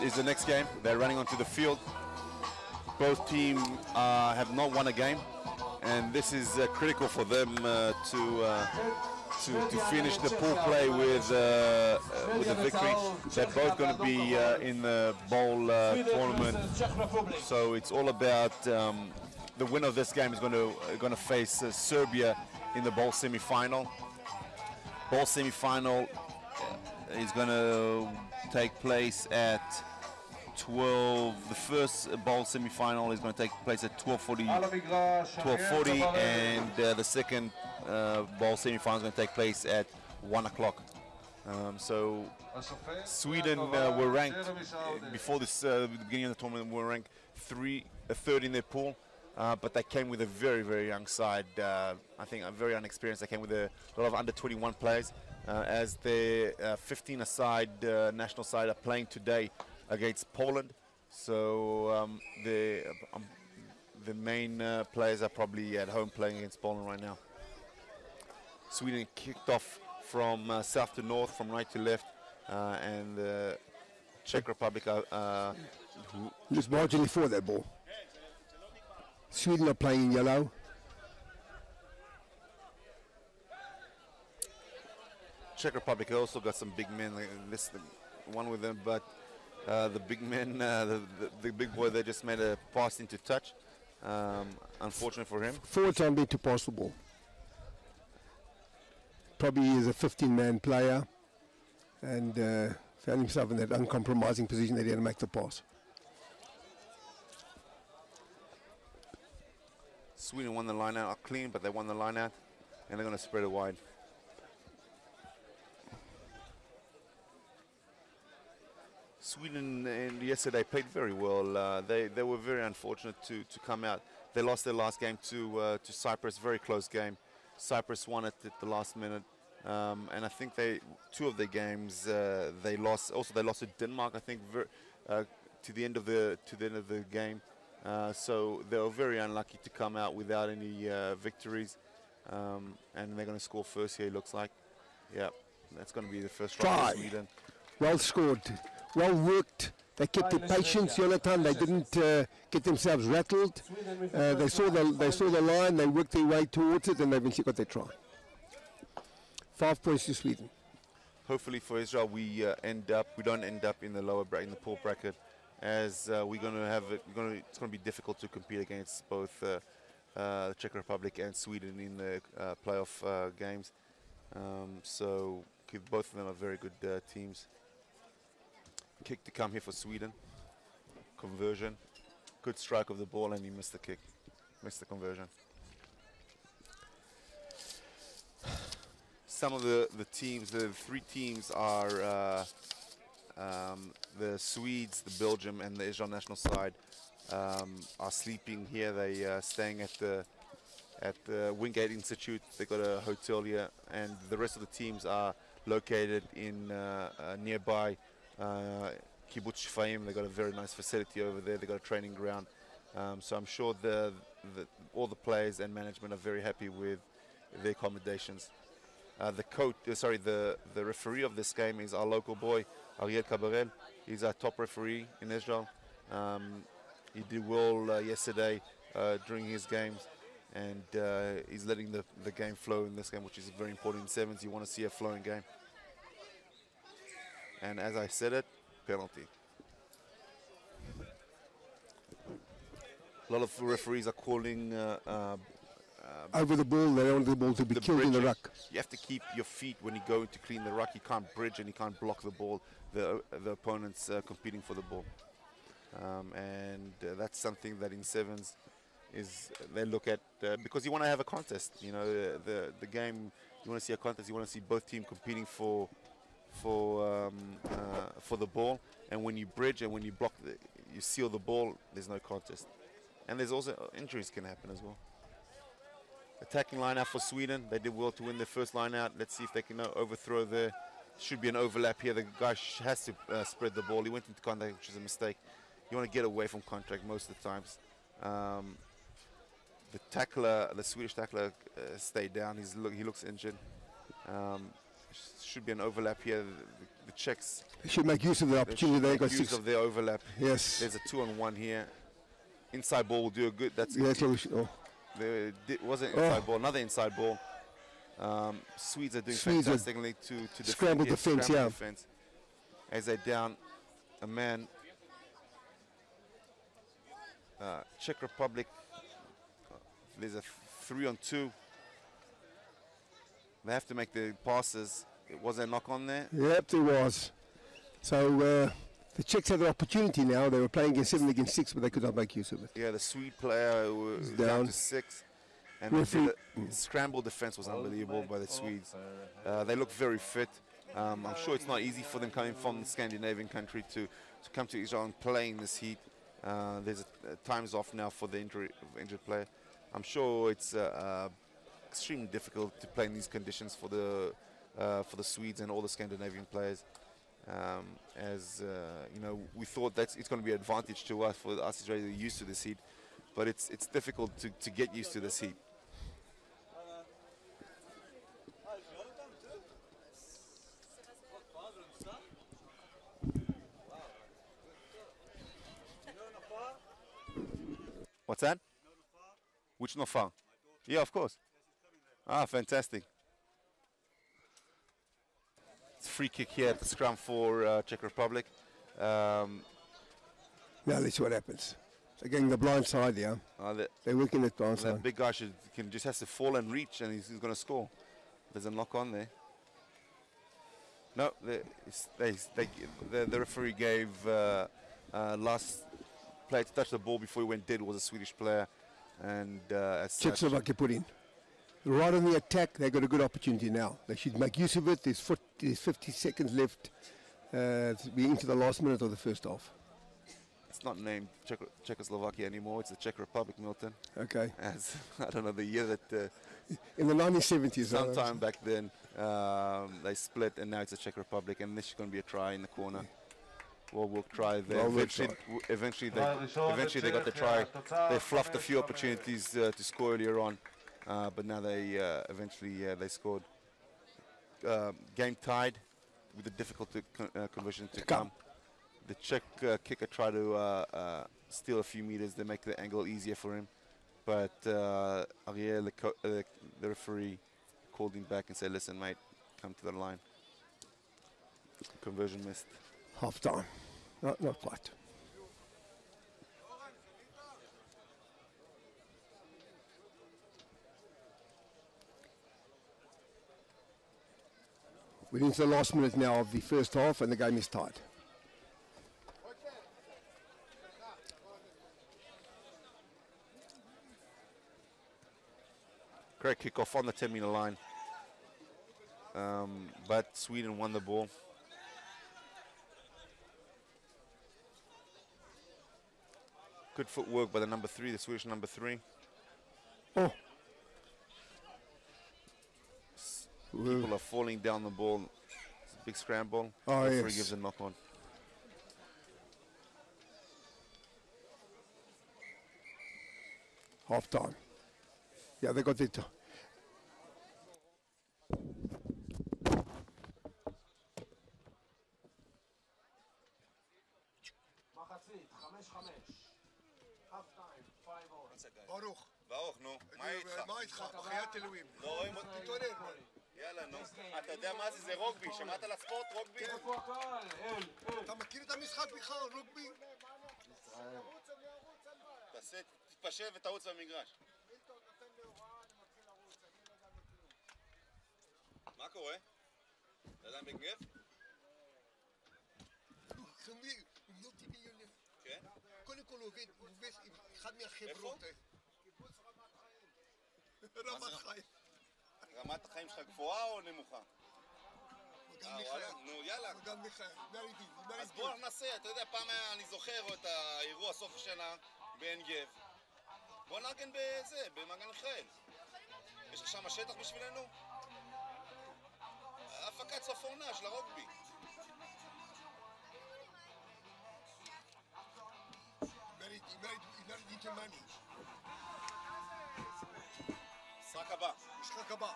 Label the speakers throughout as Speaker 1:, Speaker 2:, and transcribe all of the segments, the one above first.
Speaker 1: is the next game. They're running onto the field. Both teams have not won a game, and this is critical for them to finish the pool play with a victory. They're both going to be in the bowl tournament, so it's all about the winner of this game is going to face Serbia in the bowl semi-final. Bowl semi-final is going to take place at 12. The first bowl semi-final is going to take place at 12:40, and the second bowl semi-final is going to take place at 1 o'clock. So Sweden were ranked before this the beginning of the tournament. Were ranked third in their pool, but they came with a very, very young side. I think very unexperienced. They came with a lot of under 21 players, as their 15-a-side national side are playing today against Poland. So the main players are probably at home playing against Poland right now. Sweden kicked off from south to north, from right to left, and the Czech Republic
Speaker 2: just marginally for that ball. Sweden are playing in yellow.
Speaker 1: Czech Republic also got some big men. This one with them, but the big men, the big boy, they just made a pass into touch. Unfortunate for him.
Speaker 2: Forwards aren't meant to pass the ball. Probably is a 15-man player, and found himself in that uncompromising position that he had to make the pass.
Speaker 1: Sweden won the line out clean, but they won the line out, and they're going to spread it wide. Sweden yesterday played very well. They were very unfortunate to come out. They lost their last game to Cyprus, very close game. Cyprus won it at the last minute, and I think two of their games they lost. Also, they lost to Denmark, I think, to the end of the game. So they were very unlucky to come out without any victories, and they're going to score first here. It looks like, yeah, that's going to be the first try for Sweden.
Speaker 2: Well scored, well worked. They kept their patience, Jonathan. They didn't get themselves rattled. They saw the line. They worked their way towards it, and they eventually got their try. 5 points to Sweden.
Speaker 1: Hopefully for Israel, we don't end up in the lower bracket, in the pool bracket, as we're going to have it's going to be difficult to compete against both the Czech Republic and Sweden in the playoff games. So both of them are very good teams. Kick to come here for Sweden. Conversion. Good strike of the ball, and he missed the kick. Missed the conversion. Some of the teams, the three teams are the Swedes, the Belgium, and the Israel national side are sleeping here. They are staying at the Wingate Institute. They got a hotel here, and the rest of the teams are located in nearby Kibbutz Shfaim. They got a very nice facility over there. They got a training ground, so I'm sure all the players and management are very happy with the accommodations. The referee of this game is our local boy Ariel Cabarel. He's our top referee in Israel. He did well yesterday during his games, and he's letting the game flow in this game, which is very important in sevens. You want to see a flowing game. And as I said it, penalty. A lot of referees are calling
Speaker 2: over the ball. They don't want the ball to be killed in the ruck.
Speaker 1: You have to keep your feet when you go to clean the ruck. You can't bridge and you can't block the ball. The opponent's competing for the ball, and that's something that in sevens they look at because you want to have a contest. You know, the game. You want to see a contest. You want to see both teams competing for the ball, and when you bridge and when you block, you seal the ball, there's no contest. And there's also injuries can happen as well. Attacking line out for Sweden. They did well to win their first line out. Let's see if they can overthrow there. Should be an overlap here. The guy has to spread the ball. He went into contact, which is a mistake. You want to get away from contact most of the times. The tackler, the Swedish tackler, stayed down. He looks injured. Should be an overlap here. the Czechs.
Speaker 2: They should make use of the opportunity. They got
Speaker 1: use
Speaker 2: 6.
Speaker 1: of their overlap.
Speaker 2: Yes.
Speaker 1: There's a 2-on-1 here. Inside ball will do a good. That's
Speaker 2: Yeah,
Speaker 1: there wasn't inside ball. Another inside ball. Swedes are doing fantastically to defend.
Speaker 2: Scramble defense,
Speaker 1: defense. As they're down a man. Czech Republic. There's a 3-on-2. They have to make the passes. Was there a knock on there?
Speaker 2: Yep, there was. So the Czechs had the opportunity now. They were playing against 7 against 6, but they could not make use of it.
Speaker 1: Yeah, the Swede player was down to 6. And the scramble defense was unbelievable by the Swedes. They look very fit. I'm sure it's not easy for them coming from the Scandinavian country to come to Israel and play in this heat. There's time's off now for the injured player. I'm sure it's extremely difficult to play in these conditions for the Swedes and all the Scandinavian players. You know, we thought that it's going to be an advantage to us for us Israelis used to this heat, but it's difficult to get used to this heat. What's that? Which Nahshon? Yeah, of course. Ah, fantastic. It's a free kick here at the scrum for Czech Republic.
Speaker 2: Now let's see what happens. They're getting the blind side here. They're working the blind side.
Speaker 1: That big guy just has to fall and reach, and he's going to score. There's a knock on there. No, the referee gave last player to touch the ball before he went dead was a Swedish player, and
Speaker 2: Czechoslovakia put in. Right on the attack, they got a good opportunity now. They should make use of it. There's 50 seconds left to be into the last minute of the first half.
Speaker 1: It's not named Czechoslovakia anymore. It's the Czech Republic, Milton.
Speaker 2: Okay.
Speaker 1: As I don't know the year that.
Speaker 2: In the 1970s.
Speaker 1: Sometime back then, they split, and now it's the Czech Republic, and this is going to be a try in the corner. We'll try there. Eventually they got the try. They fluffed a few opportunities to score earlier on, but now they eventually they scored. Game tied with a difficult conversion to come. The Czech kicker tried to steal a few meters. They make the angle easier for him, but Ariel, the referee, called him back and said, "Listen, mate, come to the line." Conversion missed.
Speaker 2: Half time. Not quite. We're into the last minute now of the first half, and the game is tied.
Speaker 1: Great kickoff on the 10-meter line, but Sweden won the ball. Good footwork by the number 3, the Swedish number 3.
Speaker 2: Oh.
Speaker 1: People are falling down the ball. It's a big scramble.
Speaker 2: Oh,
Speaker 1: the referee
Speaker 2: yes.
Speaker 1: gives a knock on.
Speaker 2: Half time. Yeah, they got it.
Speaker 1: ברוך, נו, מה איתך?
Speaker 3: מה איתך? בחיית אלוהים.
Speaker 1: לא רואים אותי? תתעורר. יאללה, נו. אתה יודע מה זה? זה רוגבי. שמעת על הספורט? רוגבי?
Speaker 3: אתה מכיר את המשחק בכלל, רוגבי?
Speaker 1: תתפשט ותרוץ במגרש. מה קורה? אתה עדיין בגב?
Speaker 3: חמיר, הוא נוטי מיליונר.
Speaker 1: כן?
Speaker 3: קודם כל הוא עובד עם אחד מהחברות. רמת חיים.
Speaker 1: רמת החיים שלך גבוהה או נמוכה?
Speaker 3: מגן מיכאל.
Speaker 1: נו יאללה.
Speaker 3: מגן מיכאל.
Speaker 1: אז בואו נעשה, אתה יודע, פעם אני זוכר את האירוע סוף השנה בעין גב. בואו נארגן בזה, במגן מיכאל. יש לך שם שטח בשבילנו? הפקת סוף העונה של הרוגבי.
Speaker 3: אימרדי גרמני.
Speaker 1: משחק הבא.
Speaker 3: משחק הבא.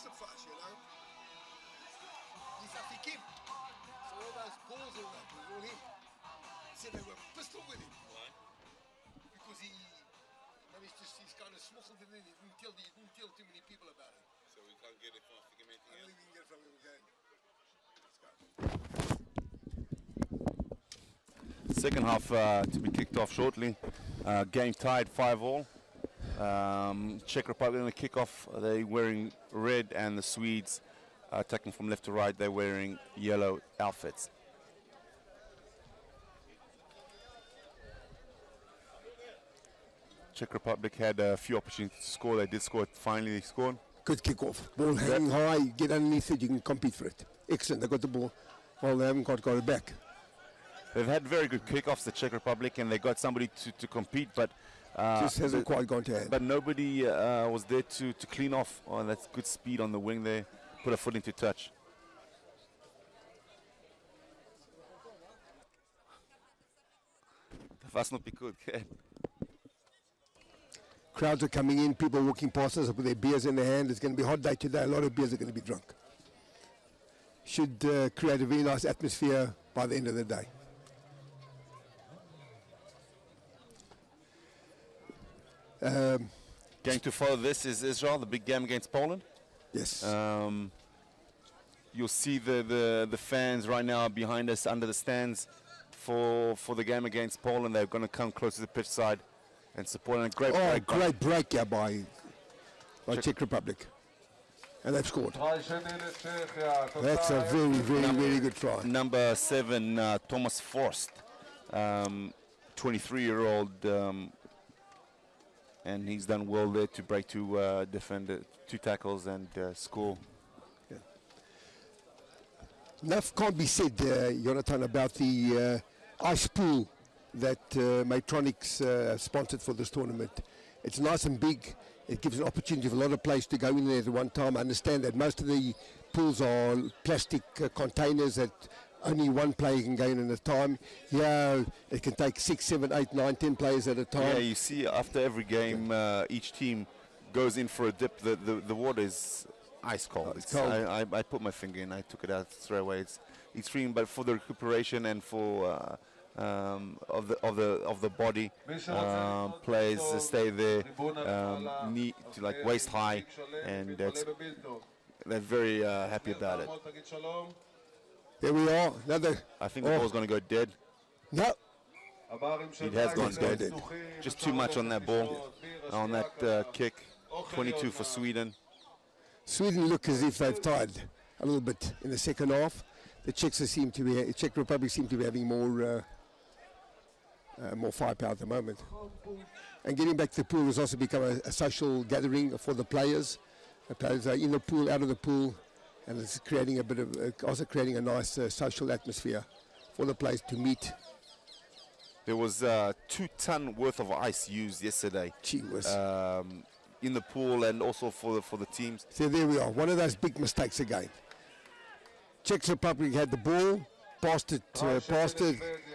Speaker 3: gets them fast, you know. He's Afikim. So all those balls and that was all him. He said they were pissed off with him. Why? Because he's kind of smuggled it in. He didn't tell too many people about it.
Speaker 4: So we can't get it from Afikim anything else?
Speaker 3: I don't think we can get it from him again. Let's go.
Speaker 1: Second half to be kicked off shortly. Game tied 5-all. Czech Republic on the kickoff, they're wearing red, and the Swedes attacking from left to right, they're wearing yellow outfits. Czech Republic had a few opportunities to score. They did score. Finally, they scored.
Speaker 2: Good kick-off. Ball hanging high, get underneath it, you can compete for it. Excellent, they got the ball. Well, they haven't got it back.
Speaker 1: They've had very good kickoffs, the Czech Republic, and they got somebody to compete, but
Speaker 2: just hasn't quite gone to hand.
Speaker 1: But nobody was there to clean off. Oh, that's good speed on the wing there. Put a foot into touch. That's not be good.
Speaker 2: Crowds are coming in, people walking past us with their beers in their hand. It's going to be a hot day today. A lot of beers are going to be drunk. Should create a very nice atmosphere by the end of the day.
Speaker 1: Going to follow this is Israel, the big game against Poland.
Speaker 2: Yes.
Speaker 1: You'll see the fans right now behind us under the stands for the game against Poland. They're going to come close to the pitch side and support. And a great break.
Speaker 2: Great break here by Czech Republic. And they've scored. That's a very, very, very good try.
Speaker 1: Number 7, Thomas Forst, 23-year-old, and he's done well there to break to defend 2 tackles and score.
Speaker 2: Yeah. Enough can't be said, Jonathan, about the ice pool that Maytronics sponsored for this tournament. It's nice and big. It gives an opportunity for a lot of players to go in there at one time. I understand that most of the pools are plastic containers that only one player can go in at a time. Yeah, it can take 6, 7, 8, 9, 10 players at a time.
Speaker 1: Yeah, you see after every game, each team goes in for a dip. The water is ice cold.
Speaker 2: It's cold.
Speaker 1: I put my finger in, I took it out straight away. It's extreme, but for the recuperation and for of the body, players stay there, knee to like waist high, and they're very happy about it.
Speaker 2: There we are.
Speaker 1: I think the ball's going to go dead.
Speaker 2: No.
Speaker 1: It has gone dead. Just too much on that ball, on that kick. 22 for Sweden.
Speaker 2: Sweden look as if they've tied a little bit in the second half. The Czech Republic seem to be having more firepower at the moment. And getting back to the pool has also become a social gathering for the players. The players are in the pool, out of the pool, and it's creating a bit of, also creating a nice social atmosphere for the players to meet.
Speaker 1: There was 2 ton worth of ice used yesterday.
Speaker 2: Gee whiz.
Speaker 1: In the pool and also for the teams.
Speaker 2: So there we are, one of those big mistakes again. Czech Republic had the ball, passed it,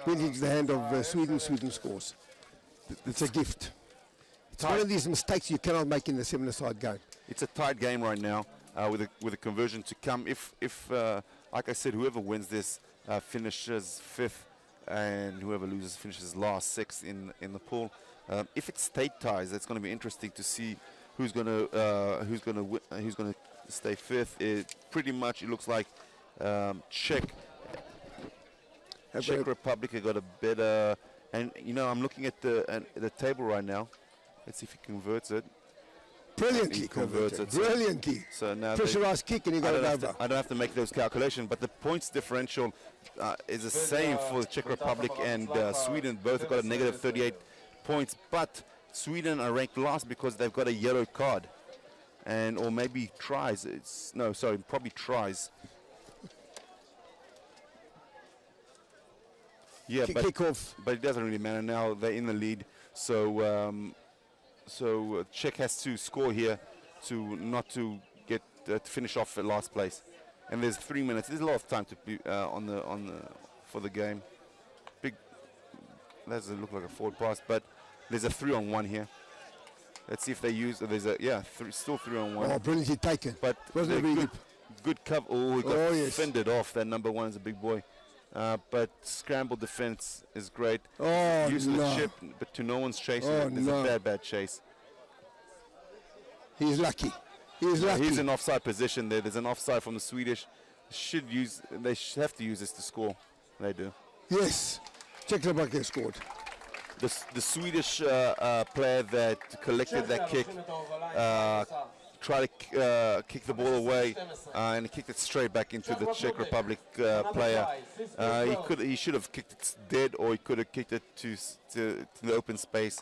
Speaker 2: went into the hand of Sweden. Sweden scores. It's a gift. It's one of these mistakes you cannot make in the 7-a-side game.
Speaker 1: It's a tight game right now with a conversion to come. If like I said, whoever wins this finishes 5th, and whoever loses finishes last, 6th in the pool. If it's state ties, it's going to be interesting to see who's going to stay 5th. It looks like Czech Republic have got a better, and I'm looking at the table right now. Let's see if he converts it.
Speaker 2: Brilliantly
Speaker 1: he converts it.
Speaker 2: Brilliantly.
Speaker 1: So now
Speaker 2: pressurized kick, and he got it over.
Speaker 1: I don't have to make those calculations, but the points differential is the same for the Czech Republic and Sweden. Both have got a negative 38 points, but Sweden are ranked last because they've got a yellow card, or maybe tries. Probably tries. Yeah,
Speaker 2: kick off.
Speaker 1: But it doesn't really matter now. They're in the lead, so Czech has to score here to not to get to finish off at last place. And there's 3 minutes. There's a lot of time to be for the game. Big. Doesn't look like a forward pass, but there's a 3-on-1 here. Let's see if they use. There's a still 3-on-1.
Speaker 2: Oh, brilliantly taken.
Speaker 1: But
Speaker 2: wasn't it really
Speaker 1: good cover. Oh, he got
Speaker 2: yes.
Speaker 1: fended off. That number 1 is a big boy. But scramble defense is great.
Speaker 2: Oh,
Speaker 1: Using the
Speaker 2: no.
Speaker 1: chip, but to no one's chasing
Speaker 2: Oh,
Speaker 1: it. There's
Speaker 2: no.
Speaker 1: a bad chase.
Speaker 2: He's lucky. He's lucky.
Speaker 1: He's in offside position there. There's an offside from the Swedish. They have to use this to score. They do.
Speaker 2: Yes. Czech Republic scored.
Speaker 1: The Swedish player that collected that kick tried to kick the ball away and he kicked it straight back into the Czech Republic player. He should have kicked it dead, or he could have kicked it to the open space.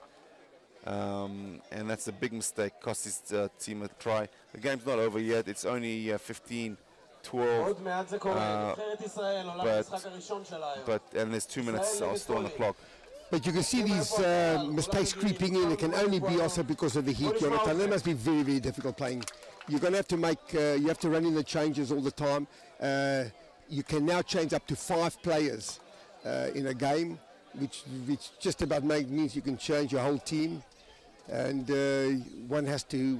Speaker 1: And that's a big mistake, cost his team a try. The game's not over yet. It's only 15-12. And there's 2 minutes still on the clock.
Speaker 2: But you can see these mistakes creeping in. It can only be also because of the heat, Jonathan. That must be very, very difficult playing. You're going to have to you have to run in the changes all the time. You can now change up to 5 players in a game, which just about means you can change your whole team. And one has to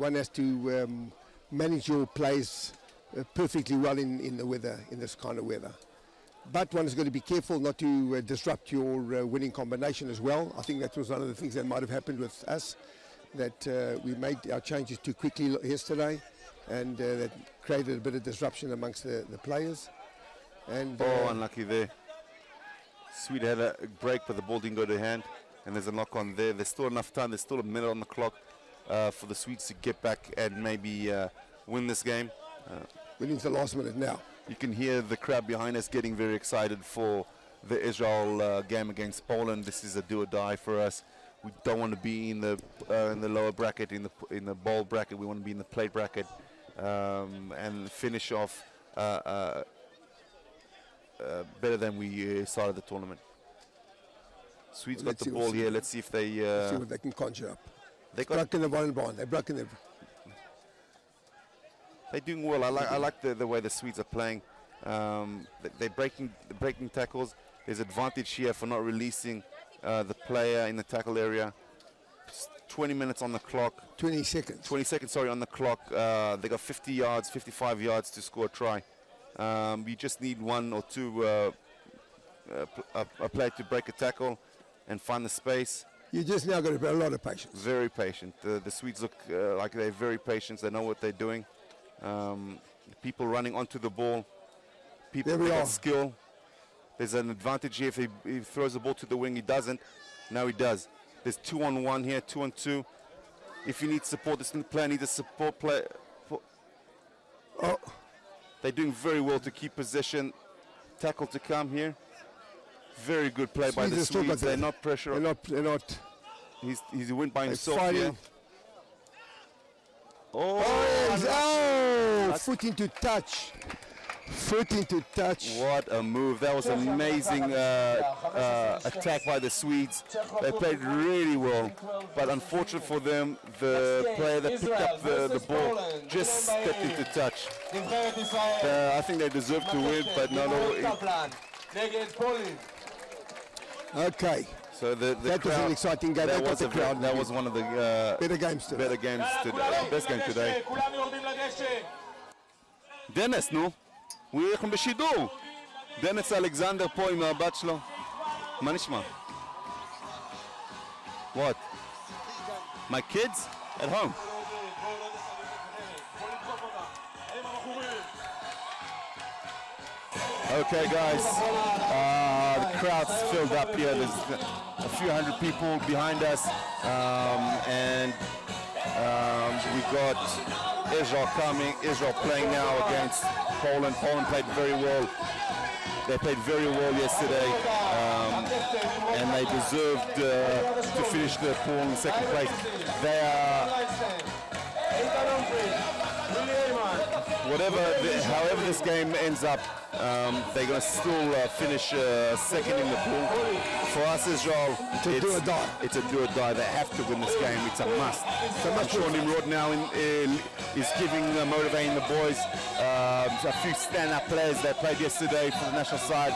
Speaker 2: manage your plays perfectly well in the weather, in this kind of weather. But one has got to be careful not to disrupt your winning combination as well. I think that was one of the things that might have happened with us, that we made our changes too quickly yesterday, and that created a bit of disruption amongst the players. And
Speaker 1: unlucky there. Sweden had a break, but the ball didn't go to hand, and there's a knock on there. There's still enough time. There's still a minute on the clock for the Swedes to get back and maybe win this game.
Speaker 2: We're into the last minute now.
Speaker 1: You can hear the crowd behind us getting very excited for the Israel game against Poland. This is a do or die for us. We don't want to be in the lower bracket, in the bowl bracket. We want to be in the plate bracket and finish off better than we started the tournament. Swedes got the ball here. Let's see if they
Speaker 2: see what they can conjure up.
Speaker 1: They got
Speaker 2: broken the volleyball. They're broken the.
Speaker 1: They're doing well. I like the way the Swedes are playing. They're breaking tackles. There's advantage here for not releasing the player in the tackle area. 20 minutes on the clock.
Speaker 2: 20 seconds.
Speaker 1: 20 seconds, sorry, on the clock. They got 50 yards, 55 yards to score a try. You just need 1 or 2 a player to break a tackle and find the space.
Speaker 2: You just now got to be a lot of patience.
Speaker 1: Very patient. The Swedes look like they're very patient. They know what they're doing. People running onto the ball. People with skill. There's an advantage here if he throws the ball to the wing. He doesn't. Now he does. There's 2-on-1 here, 2-on-2. If you need support, this player needs a support player. They're doing very well to keep possession. Tackle to come here. Very good play by the Swedes. They're not pressure.
Speaker 2: They're not.
Speaker 1: He's went by himself here.
Speaker 2: Foot into touch. Foot into touch.
Speaker 1: What a move. That was an amazing attack by the Swedes. They played really well. But unfortunate for them, the player that picked up the ball just stepped into touch. I think they deserve to win, but not all.
Speaker 2: Okay.
Speaker 1: So
Speaker 2: that was an exciting game. That
Speaker 1: was one of the
Speaker 2: better games today.
Speaker 1: Best game today. דנס, נו. אנחנו בשידור. דנס אלכסנדר פה עם הבת שלו. מה נשמע? What? My kids? At home. Okay, guys. The crowd's filled up here. There's a few hundred people behind us. And we got Israel coming. Israel playing now against Poland. Poland played very well. They played very well yesterday. And they deserved to finish the pool in second place. They are... however this game ends up, they're going to still finish second in the pool. For us, Israel, it's a do or die. It's a do or die. They have to win this game. It's a must. Nahshon Nimrod now is motivating the boys. A few stand-up players that played yesterday for the national side.